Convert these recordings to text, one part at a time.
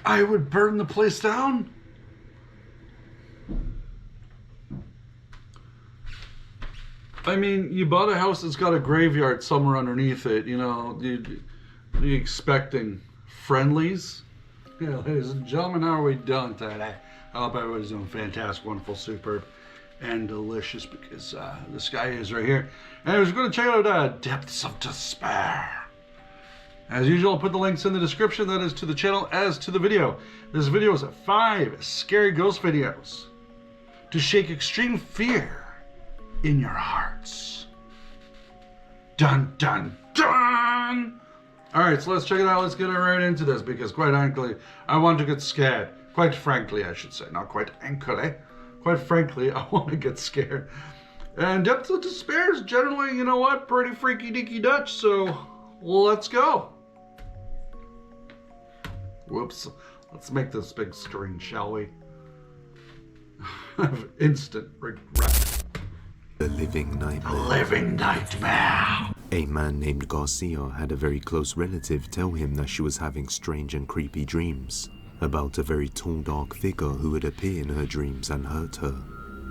I would burn the place down. I mean, you bought a house that's got a graveyard somewhere underneath it. You know, you expecting friendlies? Yeah, ladies and gentlemen, how are we doing today? I hope everybody's doing fantastic, wonderful, superb, and delicious, because the sky is right here. And we're going to check out Depths of Despair. As usual, I'll put the links in the description, that is to the channel as to the video. This video is 5 scary ghost videos to shake extreme fear in your hearts. Dun dun dun! Alright, so let's check it out. Let's get right into this, because quite frankly, I want to get scared. Quite frankly, I should say. Not quite ankly. Quite frankly, I want to get scared. And Depths of Despair is generally, you know what, pretty freaky deaky Dutch, so let's go. Whoops. Let's make this big screen, shall we? I have instant regret. The Living Nightmare. The Living Nightmare. A man named Garcia had a very close relative tell him that she was having strange and creepy dreams about a very tall, dark figure who would appear in her dreams and hurt her.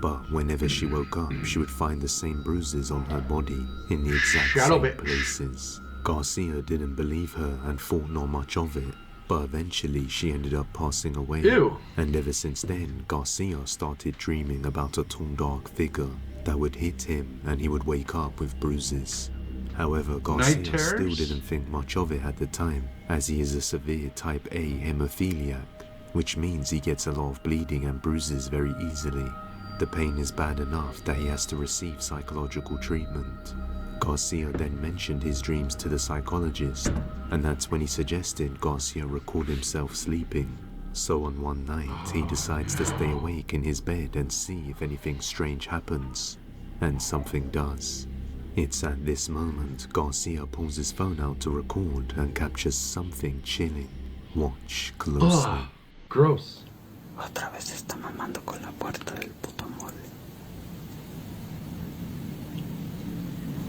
But whenever she woke up, she would find the same bruises on her body in the exact same places. Garcia didn't believe her and thought not much of it, but eventually she ended up passing away. Ew. And ever since then, Garcia started dreaming about a tall, dark figure that would hit him and he would wake up with bruises. However, Garcia still didn't think much of it at the time, as he is a severe type A hemophiliac, which means he gets a lot of bleeding and bruises very easily. The pain is bad enough that he has to receive psychological treatment. Garcia then mentioned his dreams to the psychologist, and that's when he suggested Garcia record himself sleeping. So on one night, he decides to stay awake in his bed and see if anything strange happens. And something does. It's at this moment Garcia pulls his phone out to record and captures something chilling. Watch closely. Ugh, gross. Otra vez está mamando con la puerta del puto mueble.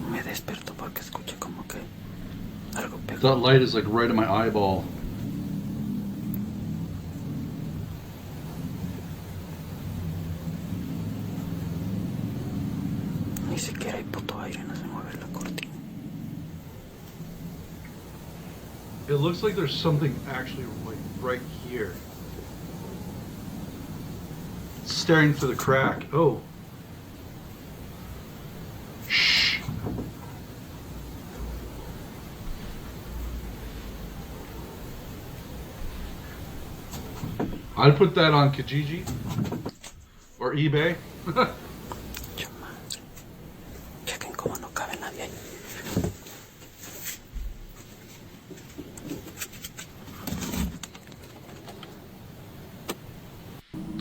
Me despierto porque escuché como que algo pegó. That light is like right in my eyeball. Ni siquiera hay puto aire, no se mueve la cortina. It looks like there's something actually like right here. Staring through the crack. Oh. Shh. I'd put that on Kijiji or eBay. Chequen cómo no cabe nadie ahí.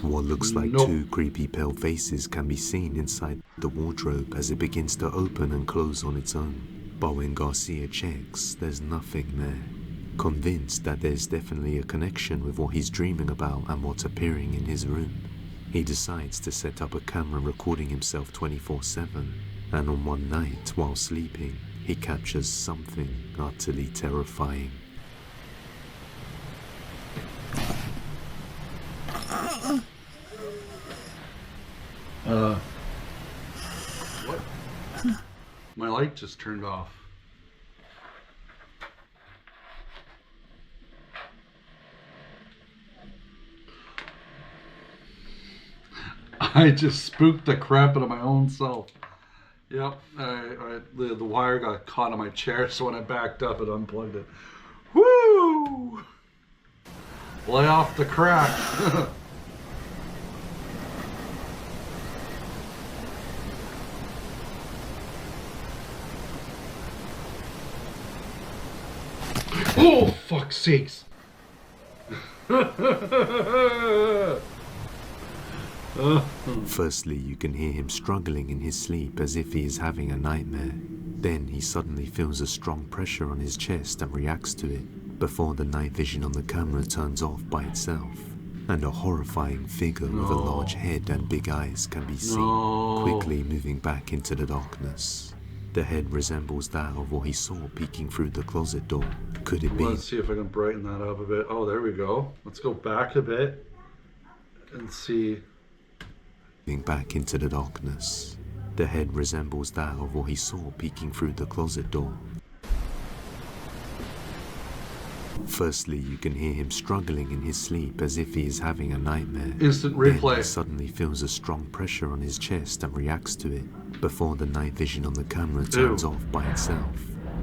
What looks like two creepy pale faces can be seen inside the wardrobe as it begins to open and close on its own. But when Garcia checks, there's nothing there. Convinced that there's definitely a connection with what he's dreaming about and what's appearing in his room, he decides to set up a camera recording himself 24/7. And on one night, while sleeping, he captures something utterly terrifying. What? My light just turned off. I just spooked the crap out of my own self. Yep, the wire got caught on my chair, so when I backed up, it unplugged it. Woo! Lay off the crack. Oh, fuck's sakes. Firstly, you can hear him struggling in his sleep as if he is having a nightmare. Then he suddenly feels a strong pressure on his chest and reacts to it, before the night vision on the camera turns off by itself, and a horrifying figure with a large head and big eyes can be seen, quickly moving back into the darkness. The head resembles that of what he saw peeking through the closet door. Could it be? Let's see if I can brighten that up a bit. Oh, there we go. Let's go back a bit and see. Back into the darkness. The head resembles that of what he saw peeking through the closet door. Firstly, you can hear him struggling in his sleep as if he is having a nightmare. Instant Then replay. he suddenly feels a strong pressure on his chest and reacts to it, before the night vision on the camera turns off by itself,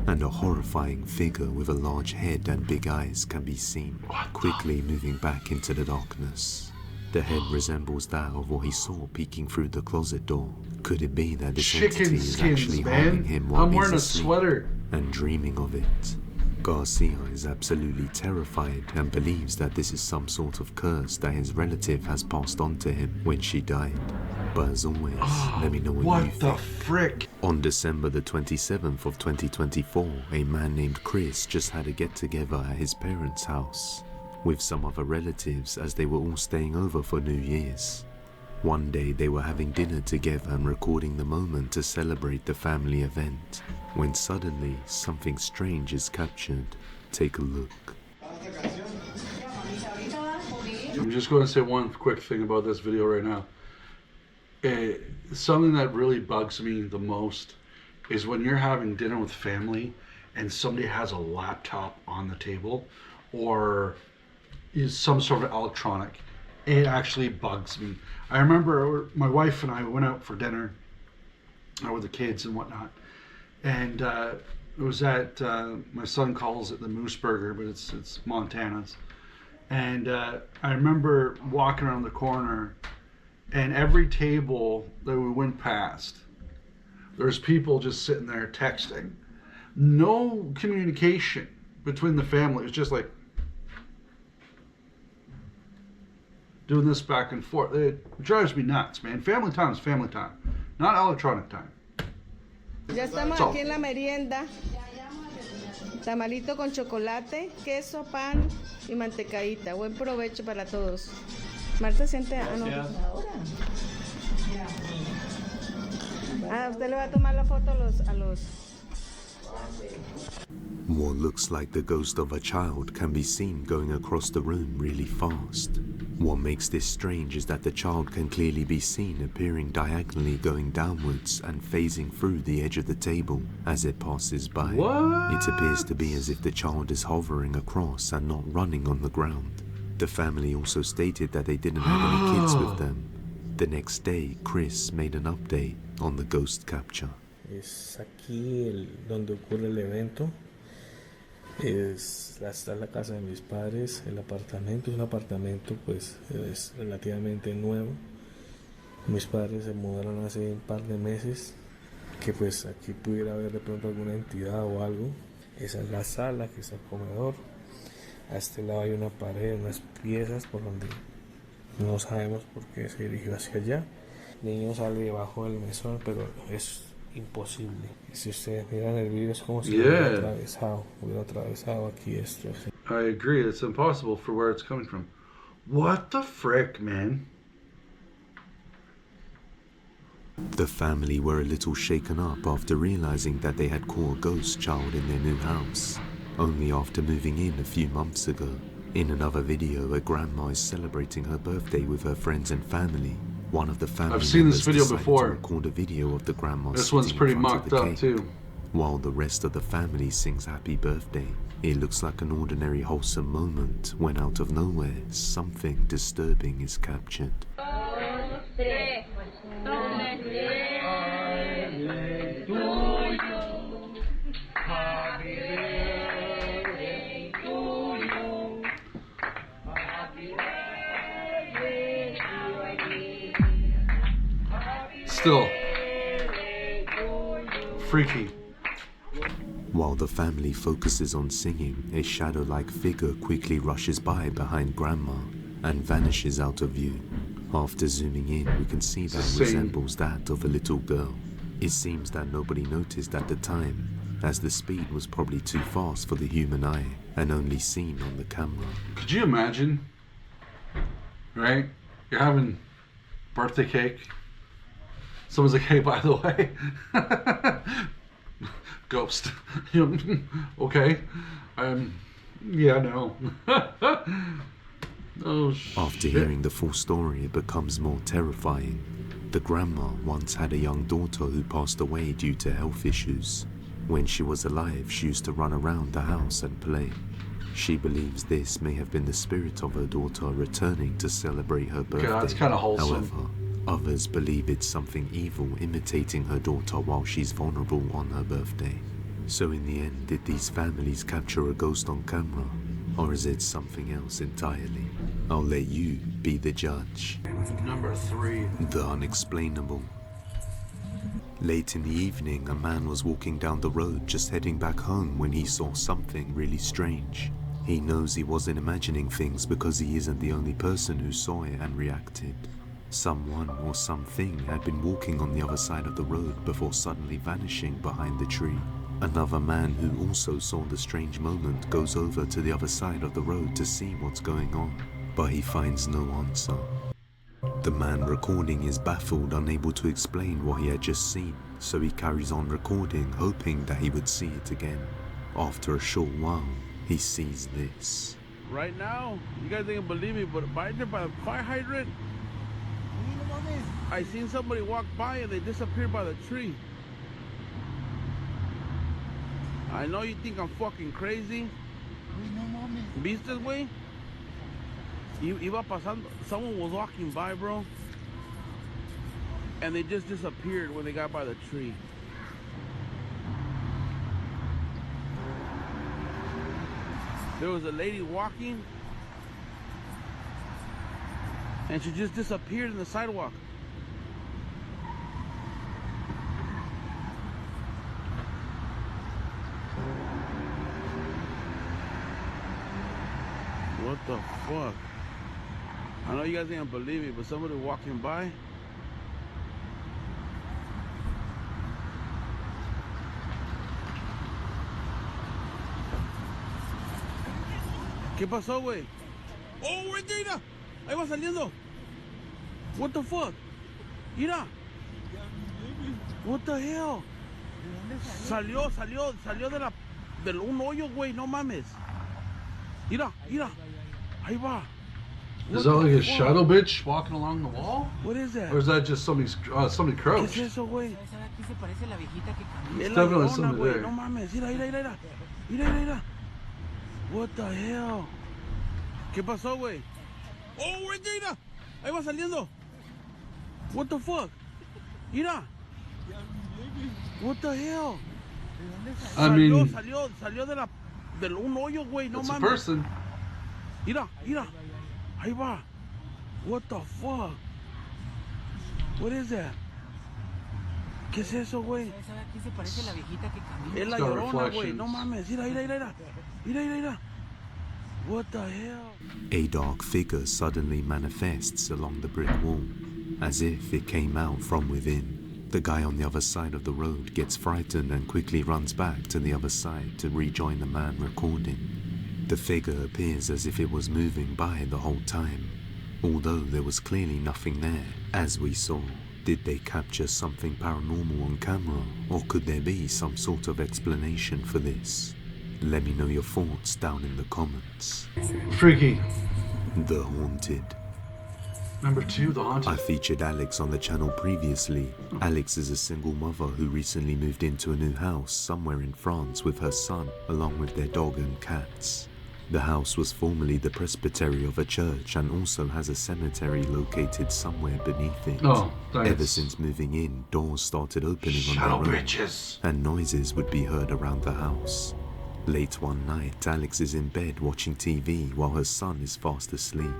and a horrifying figure with a large head and big eyes can be seen, quickly moving back into the darkness. The head resembles that of what he saw peeking through the closet door. Could it be that this Chicken entity is skins, actually man. holding him while I'm he's wearing a asleep sweater. and dreaming of it? Garcia is absolutely terrified and believes that this is some sort of curse that his relative has passed on to him when she died. But as always, let me know what you What the think. frick? On December the 27th of 2024, a man named Chris just had a get-together at his parents' house with some other relatives as they were all staying over for New Year's. One day they were having dinner together and recording the moment to celebrate the family event, when suddenly something strange is captured. Take a look. I'm just going to say one quick thing about this video right now. Something that really bugs me the most is when you're having dinner with family and somebody has a laptop on the table or is some sort of electronic. It actually bugs me. I remember my wife and I went out for dinner with the kids and whatnot, and it was at my son calls it the Moose Burger, but it's Montana's. And I remember walking around the corner, and every table that we went past, there's people just sitting there texting. No communication between the family. It was just like doing this back and forth. It drives me nuts, man. Family time is family time, not electronic time. Ya estamos aquí en la merienda. Tamalito con chocolate, queso, pan y mantecadita. Buen provecho para todos. Marta siente. Usted le va a tomar la foto a los. What looks like the ghost of a child can be seen going across the room really fast. What makes this strange is that the child can clearly be seen appearing diagonally going downwards and phasing through the edge of the table as it passes by. What? It appears to be as if the child is hovering across and not running on the ground. The family also stated that they didn't have any kids with them. The next day, Chris made an update on the ghost capture. Es aquí donde ocurre el evento. Está la casa de mis padres. El apartamento es un apartamento, pues es relativamente nuevo. Mis padres se mudaron hace un par de meses. Que pues aquí pudiera haber de pronto alguna entidad o algo. Esa es la sala, que es el comedor. A este lado hay una pared, unas piezas por donde no sabemos por qué se dirigió hacia allá. El niño sale debajo del mesón, pero es imposible. Si ustedes miran el video es como si hubiera atravesado aquí esto. I agree, it's impossible for where it's coming from. What the frick, man? The family were a little shaken up after realizing that they had caught a ghost child in their new house, only after moving in a few months ago. In another video, a grandma is celebrating her birthday with her friends and family. One of the family I've seen this members video decided before. to record a video of the grandma This sitting one's pretty in front of mocked the up cake, too. while the rest of the family sings happy birthday. It looks like an ordinary wholesome moment when out of nowhere something disturbing is captured. Still freaky. While the family focuses on singing, a shadow-like figure quickly rushes by behind Grandma and vanishes out of view. After zooming in, we can see that it resembles that of a little girl. It seems that nobody noticed at the time, as the speed was probably too fast for the human eye and only seen on the camera. Could you imagine? Right? You're having birthday cake. Someone's like, hey, by the way, Ghost. Okay. Yeah, no. Oh, shit. After hearing the full story, it becomes more terrifying. The grandma once had a young daughter who passed away due to health issues. When she was alive, she used to run around the house and play. She believes this may have been the spirit of her daughter returning to celebrate her birthday. Okay, that's kind of wholesome. However, others believe it's something evil imitating her daughter while she's vulnerable on her birthday. So in the end, did these families capture a ghost on camera? Or is it something else entirely? I'll let you be the judge. Number 3. The unexplainable. Late in the evening, a man was walking down the road just heading back home when he saw something really strange. He knows he wasn't imagining things because he isn't the only person who saw it and reacted. Someone or something had been walking on the other side of the road before suddenly vanishing behind the tree. Another man who also saw the strange moment goes over to the other side of the road to see what's going on, but he finds no answer. The man recording is baffled, unable to explain what he had just seen, so he carries on recording, hoping that he would see it again. After a short while, he sees this. Right now, you guys ain't believe me, but by the fire hydrant, I seen somebody walk by and they disappeared by the tree. I know you think I'm fucking crazy. ¿Viste, güey? Iba pasando, someone was walking by, bro, and they just disappeared when they got by the tree. There was a lady walking, and she just disappeared in the sidewalk. What the fuck? I know you guys ain't believe me, but somebody walking by. ¿Qué pasó, güey? Oh, right there, mira. Ahí va saliendo. What the fuck? Mira. What the hell? Salió de un hoyo, güey, no mames. Mira. Ahí va. Is that like a shadow bitch walking along the wall? What is that? Or is that just somebody crouched? ¿Qué es eso, güey? It's definitely something güey. there. No mames, mira. What the hell? ¿Qué pasó, güey? Oh, right there, mira. Ahí va saliendo. What the fuck? Mira. What the hell? I mean, Salió de un hoyo, güey, no it's mames. a person. Mira. Ahí va. What the fuck? What is that? ¿Qué es eso, güey? Es la llorona, güey. No mames. Mira. What the hell? A dark figure suddenly manifests along the brick wall, as if it came out from within. The guy on the other side of the road gets frightened and quickly runs back to the other side to rejoin the man recording. The figure appears as if it was moving by the whole time, although there was clearly nothing there, as we saw. Did they capture something paranormal on camera, or could there be some sort of explanation for this? Let me know your thoughts down in the comments. Freaky. The Haunted. Number 2, The Haunted. I featured Alex on the channel previously. Alex is a single mother who recently moved into a new house somewhere in France with her son, along with their dog and cats. The house was formerly the presbytery of a church and also has a cemetery located somewhere beneath it. Oh, thanks. Ever since moving in, doors started opening Shadow on their own, bitches. and noises would be heard around the house. Late one night, Alex is in bed watching TV while her son is fast asleep,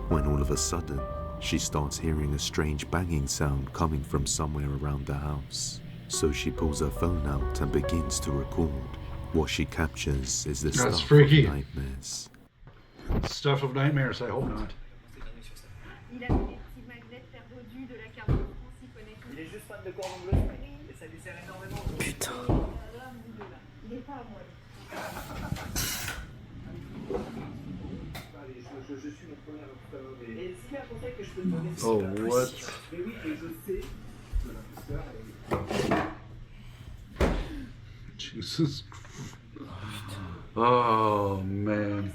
when all of a sudden, she starts hearing a strange banging sound coming from somewhere around the house. So she pulls her phone out and begins to record. What she captures is the stuff freaky. of nightmares. Stuff of nightmares, I hope not. Il a fait des petits magnets perdus de la carte de France, il connaît tout. Il est juste fan de cordon bleu et ça lui sert énormément. Putain. Il est pas à moi. Je suis mon premier imposteur. Et s'il y a un conseil que je peux te donner, c'est Oh, what? Mais oui, et je sais que l'imposteur est... Jesus. Oh, man.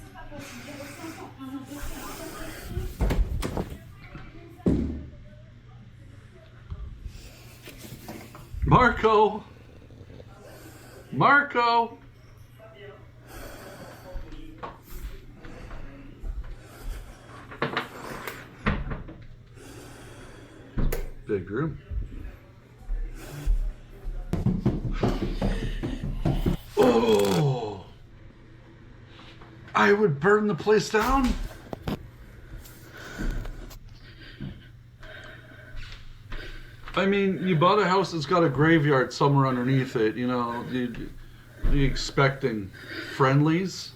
Marco! Marco! Big room. Oh! I would burn the place down? I mean, you bought a house that's got a graveyard somewhere underneath it, you know, you expecting friendlies?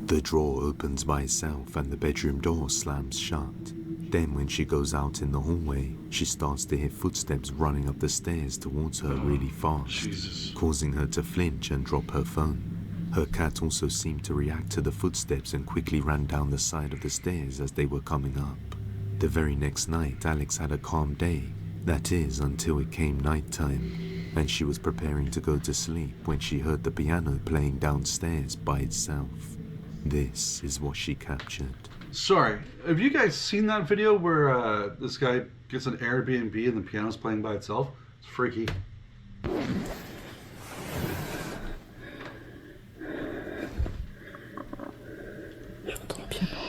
The drawer opens by itself and the bedroom door slams shut. Then when she goes out in the hallway, she starts to hear footsteps running up the stairs towards her really fast, Jesus. causing her to flinch and drop her phone. Her cat also seemed to react to the footsteps and quickly ran down the side of the stairs as they were coming up. The very next night, Alex had a calm day, that is, until it came nighttime, and she was preparing to go to sleep when she heard the piano playing downstairs by itself. This is what she captured. Sorry, have you guys seen that video where this guy gets an Airbnb and the piano's playing by itself? It's freaky. J'entends le piano.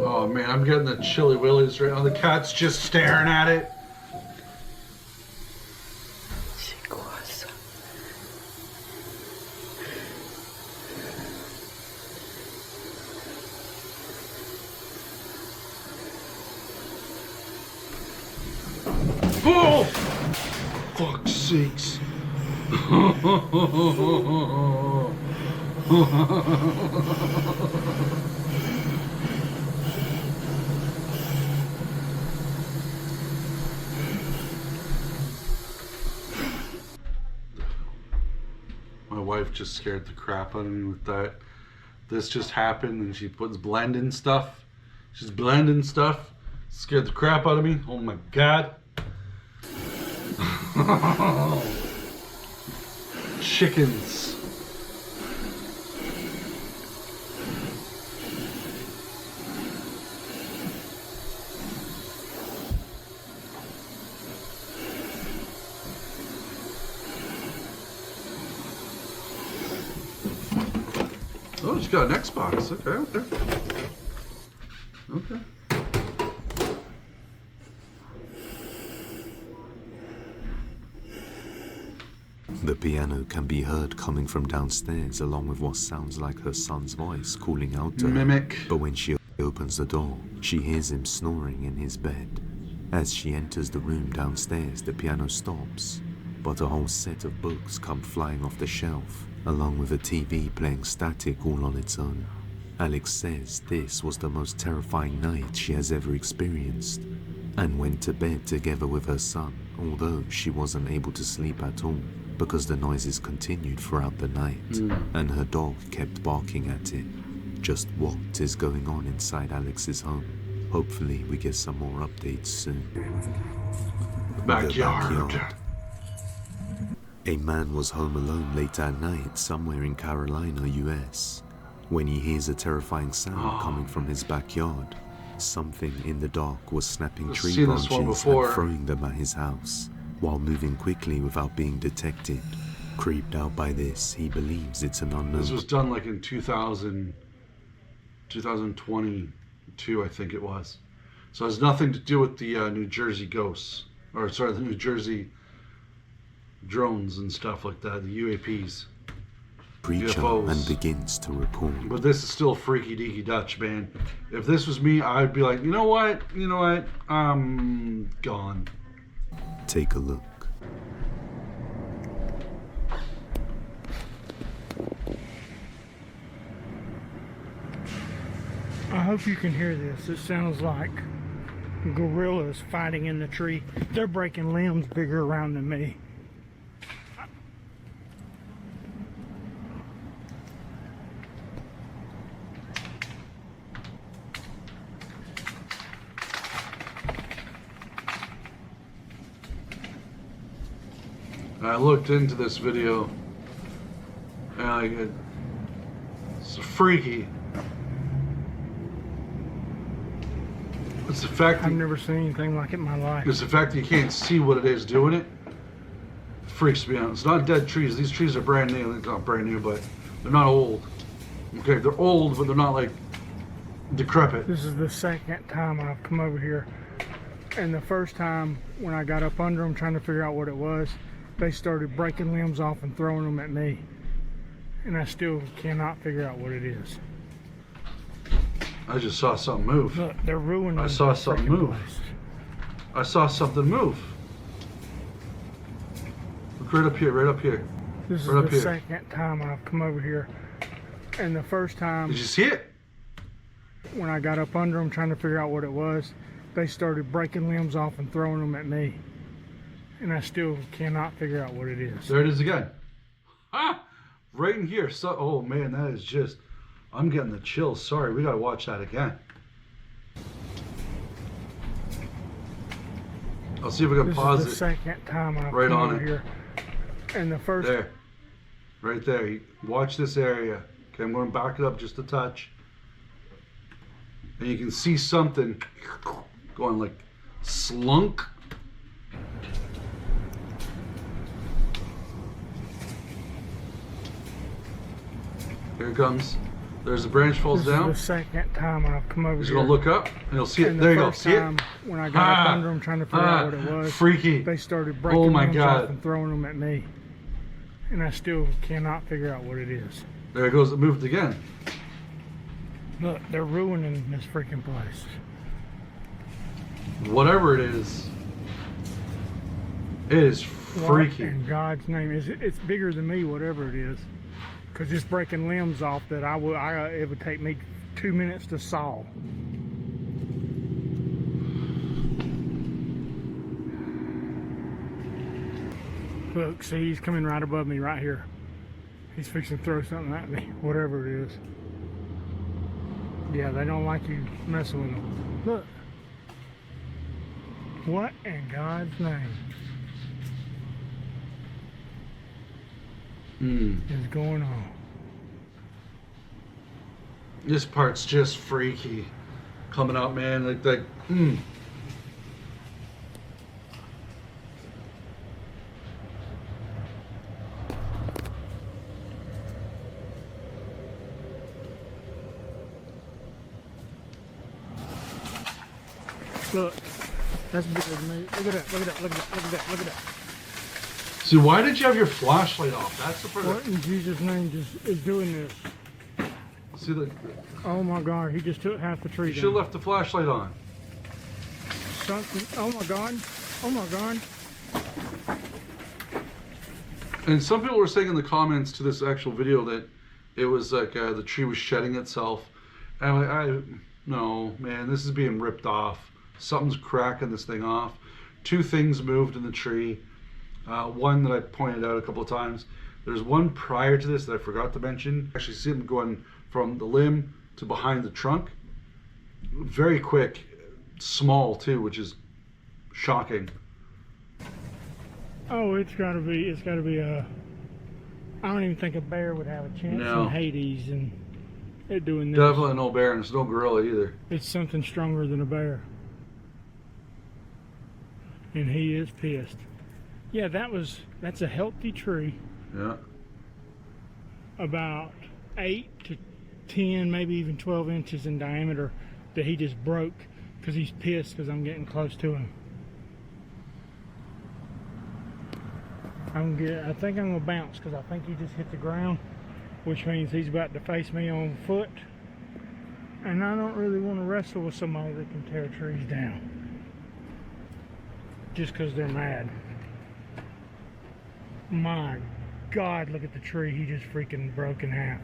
Oh man, I'm getting the chilly willies right now. The cat's just staring at it. C'est quoi ça? Oh! Fuck's sakes. My wife just scared the crap out of me with that. This just happened and she puts blending stuff. She's blending stuff. Scared the crap out of me. Oh my god. Chickens. Oh, she's got an Xbox. Okay. Okay. The piano can be heard coming from downstairs along with what sounds like her son's voice calling out to her. Mimic. But when she opens the door, she hears him snoring in his bed. As she enters the room downstairs, the piano stops, but a whole set of books come flying off the shelf, along with a TV playing static all on its own. Alex says this was the most terrifying night she has ever experienced, and went to bed together with her son, although she wasn't able to sleep at all because the noises continued throughout the night, and her dog kept barking at it. Just what is going on inside Alex's home? Hopefully we get some more updates soon. The backyard. A man was home alone late at night somewhere in Carolina, US, when he hears a terrifying sound coming from his backyard. something in the dark was snapping I've tree seen this one branches and before. throwing them at his house, while moving quickly without being detected. Creeped out by this, he believes it's an unknown. This was done like in 2022, I think it was. So it has nothing to do with the New Jersey ghosts, or sorry, the New Jersey drones and stuff like that, the UAPs. creature UFOs. and begins to report. But this is still freaky deaky Dutch, man. If this was me, I'd be like, you know what? I'm gone. Take a look. I hope you can hear this. It sounds like gorillas fighting in the tree. They're breaking limbs bigger around than me. I looked into this video, and it's freaky. It's the fact I've never seen anything like it in my life. it's the fact that you can't see what it is doing it. Freaks me out. It's not dead trees. These trees are brand new. They're not brand new, but they're not old. Okay, they're old, but they're not like decrepit. This is the second time I've come over here. And the first time when I got up under them trying to figure out what it was, they started breaking limbs off and throwing them at me. And I still cannot figure out what it is. I just saw something move. Look, they're ruining I saw the something freaking move. place. I saw something move. Look right up here, right up here. This is Right up the here. second time I've come over here. And the first time Did you see it? when I got up under them trying to figure out what it was, they started breaking limbs off and throwing them at me. And I still cannot figure out what it is. There it is again. Ah! Right in here. So, oh man, that is just... I'm getting the chills. Sorry, we gotta watch that again. I'll see if we can This pause is the it. second time I've Right come on over it. here. And the first There. Right there. You watch this area. Okay, I'm going to back it up just a touch. And you can see something going like slunk. Here it comes. There's the branch falls This down. is the second time I've come over He's here. going to look up and he'll see it. And There you the go. first See time it? when I got up under them trying to figure out what it was, Freaky. they started breaking my limbs God. off and throwing them at me. And I still cannot figure out what it is. There it goes. It moved again. Look, they're ruining this freaking place. Whatever it is freaky. What in God's name? It's bigger than me, whatever it is. Because it's breaking limbs off that it would take me 2 minutes to saw. Look, see, he's coming right above me right here. He's fixing to throw something at me, whatever it is. Yeah, they don't like you messing with them. Look. What in God's name is going on? This part's just freaky. Coming out, man. Like. Look, that's bigger than me. Look at that, look at that, look at that, look at that, look at that. See, why did you have your flashlight off? That's the part. What in Jesus' name just is doing this? See, Oh my God, he just took half the tree you should down. have left the flashlight on. Something, oh my God, oh my God. And some people were saying in the comments to this actual video that it was like the tree was shedding itself. And I'm like, no, man, this is being ripped off. Something's cracking this thing off. Two things moved in the tree. One that I pointed out a couple of times. There's one prior to this that I forgot to mention. Actually see them going from the limb to behind the trunk. Very quick, small too, which is shocking. Oh, it's gotta be I don't even think a bear would have a chance No. in Hades, and at doing this. Definitely no bear, and it's no gorilla either. It's something stronger than a bear. And he is pissed. Yeah, that's a healthy tree. Yeah. About 8 to 10, maybe even 12 inches in diameter that he just broke because he's pissed because I'm getting close to him. I think I'm gonna bounce because I think he just hit the ground, which means he's about to face me on foot. And I don't really want to wrestle with somebody that can tear trees down just because they're mad. My God, look at the tree he just freaking broke in half.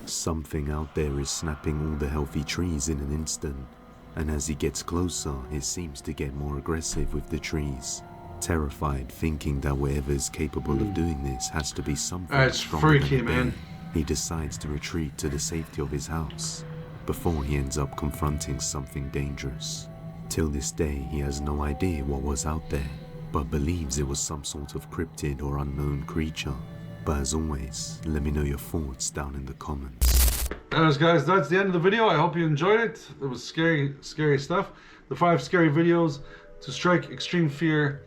Something out there is snapping all the healthy trees in an instant, and as he gets closer, it seems to get more aggressive with the trees. Terrified, thinking that whatever is capable of doing this has to be something That's stronger freaky, than a bear, man. he decides to retreat to the safety of his house before he ends up confronting something dangerous. Till this day, he has no idea what was out there, but believes it was some sort of cryptid or unknown creature. But as always, let me know your thoughts down in the comments. Anyways, guys, that's the end of the video. I hope you enjoyed it. It was scary stuff. The 5 scary videos to strike extreme fear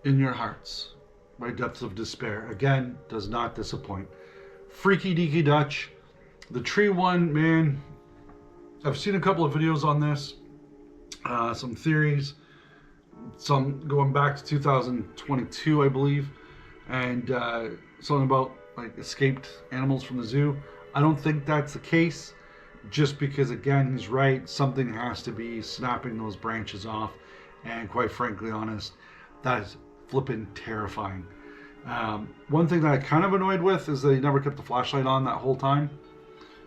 in your hearts by depths of despair. Again, does not disappoint. Freaky Deaky Dutch. The tree one, man, I've seen a couple of videos on this. Some theories. Some going back to 2022, I believe. And something about like escaped animals from the zoo. I don't think that's the case, just because again he's right, something has to be snapping those branches off, and quite frankly honest, that is flipping terrifying. One thing that I kind of annoyed with is that he never kept the flashlight on that whole time,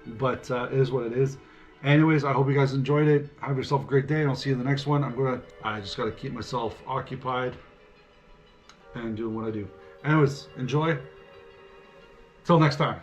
but it is what it is. Anyways, I hope you guys enjoyed it. Have yourself a great day, and I'll see you in the next one. I just gotta keep myself occupied and doing what I do. Anyways, enjoy. Till next time.